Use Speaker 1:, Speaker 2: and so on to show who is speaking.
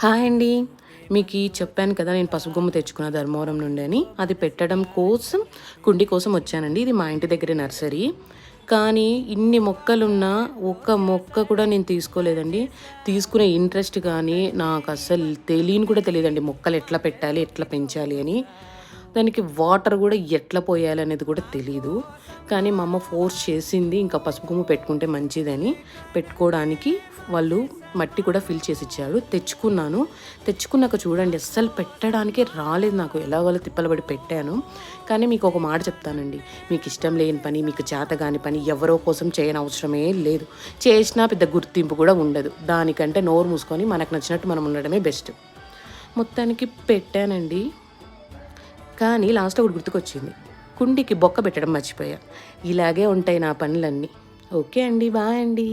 Speaker 1: Hi అండి. మీకు చెప్పాను కదా నేను పసుపు గుమ్మ తెచ్చుకున్న ధర్మవరం నుండి అని. అది పెట్టడం కోసం కుండీ కోసం వచ్చానండి. ఇది మా ఇంటి దగ్గర నర్సరీ. కానీ ఇన్ని మొక్కలున్నా ఒక్క మొక్క కూడా నేను తీసుకోలేదండి. తీసుకునే ఇంట్రెస్ట్ కానీ నాకు అస్సలు కూడా తెలియదండి మొక్కలు ఎట్లా పెట్టాలి, ఎట్లా పెంచాలి అని. దానికి వాటర్ కూడా ఎట్లా పోయాలి అనేది కూడా తెలీదు. కానీ మా అమ్మ ఫోర్స్ చేసింది ఇంకా పసుపు కొమ్ము పెట్టుకుంటే మంచిదని. పెట్టుకోవడానికి వాళ్ళు మట్టి కూడా ఫిల్ చేసి ఇచ్చారు. తెచ్చుకున్నాక చూడండి అస్సలు పెట్టడానికే రాలేదు నాకు. ఎలాగోలా తిప్పలబడి పెట్టాను. కానీ మీకు ఒక మాట చెప్తానండి, మీకు ఇష్టం లేని పని, మీకు చేత కాని పని ఎవరో కోసం చేయని అవసరమే లేదు. చేసినా పెద్ద గుర్తింపు కూడా ఉండదు. దానికంటే నోరు మూసుకొని మనకు నచ్చినట్టు మనం ఉండడమే బెస్ట్. మొత్తానికి పెట్టానండి. కానీ లాస్ట్ ఒకటి గుర్తుకొచ్చింది, కుండీకి బొక్క పెట్టడం మర్చిపోయా. ఇలాగే ఉంటాయి నా పనులన్నీ. ఓకే అండి, బాయ్ అండి.